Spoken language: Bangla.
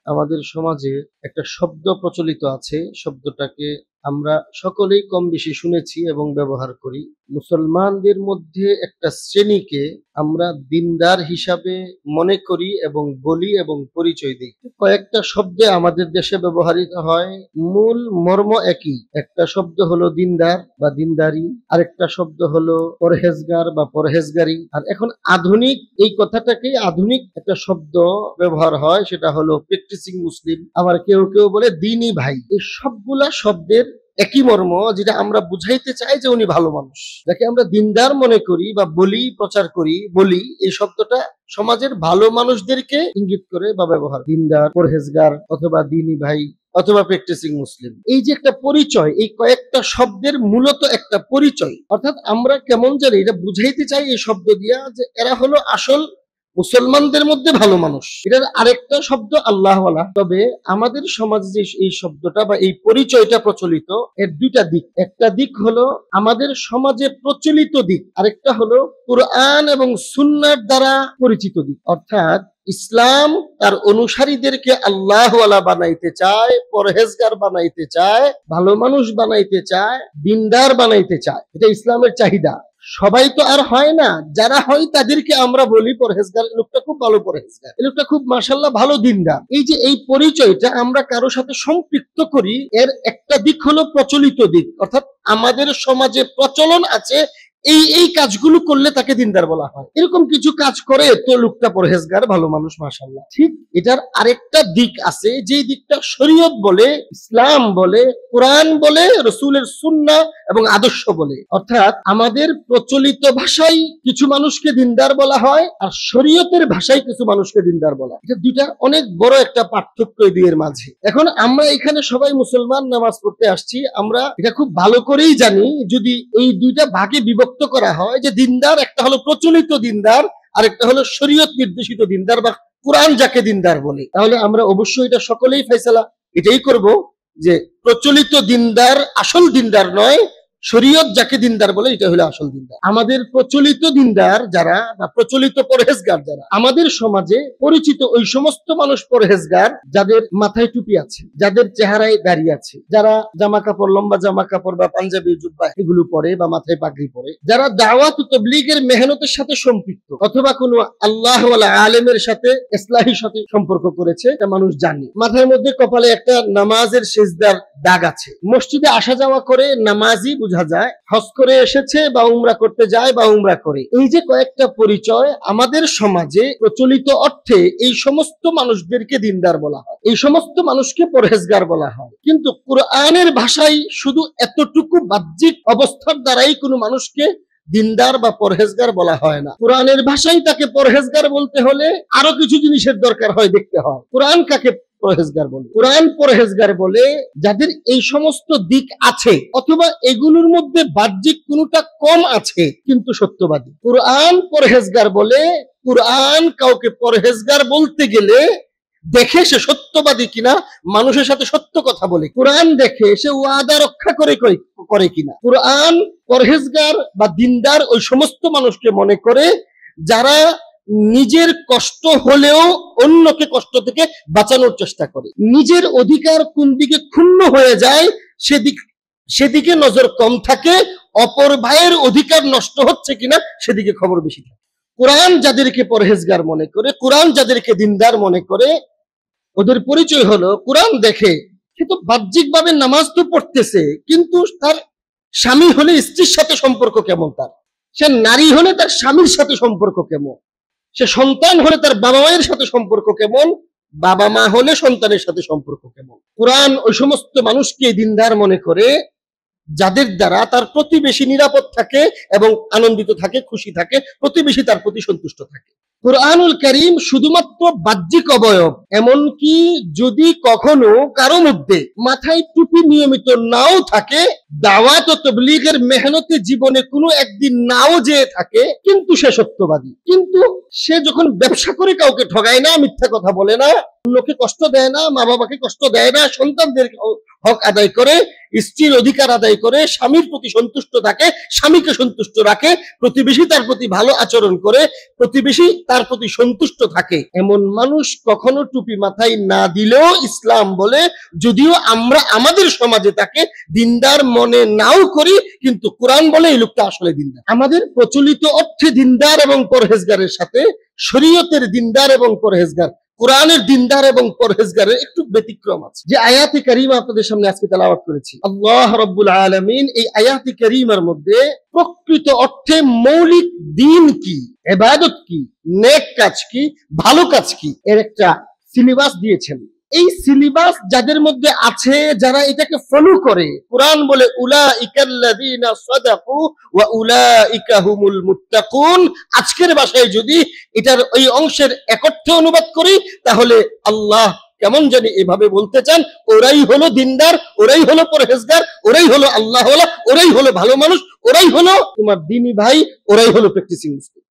আমাদের সমাজে একটা শব্দ প্রচলিত আছে, শব্দটাকে আমরা সকলেই কম বেশি শুনেছি এবং ব্যবহার করি। মুসলমানদের মধ্যে একটা শ্রেণীকে আমরা দিনদার হিসাবে মনে করি এবং বলি এবং পরিচয় দিই। কয়েকটা শব্দে আমাদের দেশে ব্যবহৃত হয়, মূল মর্ম একই। একটা শব্দ হলো দিনদার বা দিনদারি, আরেকটা শব্দ হলো পরহেজগার বা পরহেজগারি। আর এখন আধুনিক এই কথাটাকেই আধুনিক একটা শব্দ ব্যবহার হয়, সেটা হলো প্র্যাকটিসিং মুসলিম। আবার কেউ কেউ বলে দিনী ভাই। এই সবগুলা শব্দের একই মর্ম, যেটা আমরা বুঝাইতে চাই যে উনি ভালো মানুষ। যাকে আমরা দিনদার মনে করি বা বলি, প্রচার করি, বলি, এই শব্দটা সমাজের ভালো মানুষদেরকে ইঙ্গিত করে বা ব্যবহার। দিনদার, পরহেজগার অথবা দিনী ভাই অথবা প্র্যাকটিসিং মুসলিম, এই যে একটা পরিচয়, এই কয়েকটা শব্দের মূলত একটা পরিচয়। অর্থাৎ আমরা কেমন জানি এটা বুঝাইতে চাই এই শব্দ দিয়া যে এরা হলো আসল মুসলমানদের মধ্যে ভালো মানুষ। এটার আরেকটা শব্দ আল্লাহওয়ালা। তবে আমাদের সমাজে যে এই শব্দটা বা এই পরিচয়টা প্রচলিত, এর দুইটা দিক। একটা দিক হলো আমাদের সমাজে প্রচলিত দিক, আরেকটা হলো কুরআন এবং সুন্নাহর দ্বারা পরিচিত দিক। অর্থাৎ ইসলাম তার অনুসারীদেরকে আল্লাহওয়ালা বানাইতে চায়, পরহেজগার বানাইতে চায়, ভালো মানুষ বানাইতে চায়, দিনদার বানাইতে চায়। এটা ইসলামের চাহিদা। সবাই তো আর হয় না, যারা হয় তাদেরকে আমরা বলি পরহেজগার, লোকটা খুব ভালো পরহেজগার, লোকটা খুব মাশাআল্লাহ ভালো দিনদার। এই যে এই পরিচয়টা আমরা কারো সাথে সম্পৃক্ত করি, এর একটা দিক হলো প্রচলিত দিক। অর্থাৎ আমাদের সমাজে প্রচলন আছে এই এই কাজগুলো করলে তাকে দিনদার বলা হয়। এরকম কিছু কাজ করে তো লোকটা পরহেজগার, ভালো মানুষ, মাশাআল্লাহ। ঠিক এটার আরেকটা দিক আছে, যে দিকটা শরীয়ত বলে, ইসলাম বলে, কোরআন বলে, রাসূলের সুন্নাহ এবং আদর্শ বলে। অর্থাৎ আমাদের প্রচলিত ভাষায় কিছু মানুষকে দিনদার বলা হয়, আর শরীয়তের ভাষায় কিছু মানুষকে দিনদার বলা হয়। এটা দুইটা অনেক বড় একটা পার্থক্য এই দুইয়ের মাঝে। এখন আমরা এখানে সবাই মুসলমান, নামাজ পড়তে আসছি, আমরা এটা খুব ভালো করেই জানি। যদি এই দুইটা ভাগে বিভক্ত করা হয় যে দিনদার, একটা হলো প্রচলিত দিনদার, আর একটা হলো শরীয়ত নির্দেশিত দিনদার বা কোরআন যাকে দিনদার বলে, তাহলে আমরা অবশ্যই এটা সকলেই ফয়সালা এটাই করব যে প্রচলিত দিনদার আসল দিনদার নয়, শরীয়ত যাকে দিনদার বলে এটা হলো আসল দিনদার। আমাদের প্রচলিত দিনদার যারা বা প্রচলিত পরহেজগার যারা আমাদের সমাজে পরিচিত, ওই সমস্ত মানুষ পরহেজগার যাদের মাথায় টুপি আছে, যাদের চেহারায় দাড়ি আছে, যারা জামা কাপড়, লম্বা জামা কাপড় বা পাঞ্জাবি জুব্বা এগুলো পরে বা মাথায় পাগড়ি পরে, যারা দাওয়াত ও তাবলীগের মেহনতের সাথে সম্পৃক্ত অথবা কোনো আল্লাহওয়ালা আলেমের সাথে ইসলাহির সাথে সম্পর্ক করেছে, এটা মানুষ জানে। মাথার মধ্যে কপালে একটা নামাজের সিজদার দাগ আছে, মসজিদে আসা যাওয়া করে, নামাজি বোঝা যায়, হজ করে এসেছে বা উমরা করতে যায় বা উমরা করে। এই যে কয়েকটা পরিচয় আমাদের সমাজে প্রচলিত অর্থে, এই সমস্ত মানুষদেরকে দিনদার বলা হয়, এই সমস্ত মানুষকে পরহেজগার বলা হয়। কিন্তু কোরআনের ভাষায় শুধু এতটুকু বাহ্যিক অবস্থার দ্বারাই কোনো মানুষকে দিনদার বা পরহেজগার বলা হয় না। কোরআনের ভাষায় তাকে পরহেজগার বলতে হলে আরো কিছু জিনিসের দরকার হয়, দেখতে হয়। কোরআন কাকে পরহেজগার বলে? কোরআন পরহেজগার বলে যাদের এই সমস্ত দিক আছে অথবা এগুলোর মধ্যে বাহ্যিক কোনোটা কম আছে কিন্তু সত্যবাদী। কোরআন পরহেজগার বলে, কোরআন কাউকে পরহেজগার বলতে গেলে দেখে সে সত্যবাদী কিনা, মানুষের সাথে সত্য কথা বলে। কোরআন দেখে সে ওয়াদা রক্ষা করে কিনা। কোরআন পরহেজগার বা দিনদার ওই সমস্ত মানুষকে মনে করে যারা নিজের কষ্ট হলেও অন্যকে কষ্ট থেকে বাঁচানোর চেষ্টা করে, নিজের অধিকার কোন দিকে ক্ষুণ্ণ হয়ে যায় সেদিকে নজর কম থাকে, অপর ভাইয়ের অধিকার নষ্ট হচ্ছে কিনা সেদিকে খবর বেশি থাকে। কোরআন যাদেরকে পরহেজগার মনে করে, কোরআন যাদেরকে দিনদার মনে করে, ওদের পরিচয় হলো কোরআন দেখে সে তো বাহ্যিকভাবে নামাজ তো পড়তেছে, কিন্তু তার স্বামী হলে স্ত্রীর সাথে সম্পর্ক কেমন, তার সে নারী হলে তার স্বামীর সাথে সম্পর্ক কেমন, সে সন্তান হলে তার বাবা মায়ের সাথে সম্পর্ক কেমন, বাবা মা হলে সন্তানের সাথে সম্পর্ক কেমন। কোরআন ওই সমস্ত মানুষকে দিনদার মনে করে যাদের দ্বারা তার প্রতিবেশী নিরাপদ থাকে এবং আনন্দিত থাকে, খুশি থাকে, প্রতিবেশী তার প্রতি সন্তুষ্ট থাকে। কুরআনুল কারীম শুধুমাত্র বাহ্যিক অবয়ব, এমনকি যদি কখনো কারো মধ্যে মাথায় টুপি নিয়মিত নাও থাকে, দাওয়াত ও তাবলীগের মেহনতে জীবনে কোনো একদিন নাও যেয়ে থাকে, কিন্তু সে সত্যবাদী, কিন্তু সে যখন ব্যবসা করে কাউকে ঠগায় না, মিথ্যা কথা বলে না, অন্যকে কষ্ট দেয় না, মা বাবাকে কষ্ট দেয় না, সন্তানদের হক আদায় করে, স্ত্রীর অধিকার আদায় করে, স্বামীর প্রতি সন্তুষ্ট থাকে, স্বামীকে সন্তুষ্ট রাখে, প্রতিবেশী তার প্রতি ভালো আচরণ করে, প্রতিবেশী তার প্রতি সন্তুষ্ট থাকে, এমন মানুষ কখনো টুপি মাথায় না দিলেও ইসলাম বলে, যদিও আমরা আমাদের সমাজে তাকে দিনদার মনে নাও করি, কিন্তু কোরআন বলে এই লোকটা আসলে দিনদার। আমাদের প্রচলিত অর্থে দিনদার এবং পরহেজগারের সাথে শরীয়তের দিনদার এবং পরহেজগার, কোরআনের দিনদার এবং পরহেজগারের একটু ব্যতিক্রম আছে। যে আয়াতে কারিমা আপনাদের সামনে আজকে তেলাওয়াত করেছি, আল্লাহ রাব্বুল আলামিন এই আয়াতে কারিমার মধ্যে প্রকৃত অর্থে মৌলিক দিন কি, ইবাদত কি, নেক কাজ কি, ভালো কাজ কি, এর একটা সিলেবাস দিয়েছেন। এই সিলেবাস যাদের মধ্যে আছে, যারা এটাকে ফলো করে, কোরআন বলে উলাইকাল্লাযীনা সাদাকু ওয়া উলাইকা হুমুল মুত্তাকুন। আজকের ভাষায় যদি এটার ওই অংশের একত্রে অনুবাদ করি, তাহলে আল্লাহ কেমন জানি এভাবে বলতে চান, ওরাই হলো দিনদার, ওরাই হলো পরহেজগার, ওরাই হলো আল্লাহওয়ালা, ওরাই হলো ভালো মানুষ, ওরাই হলো তোমার দ্বীনি ভাই, ওরাই হলো প্র্যাকটিসিং মুসলিম।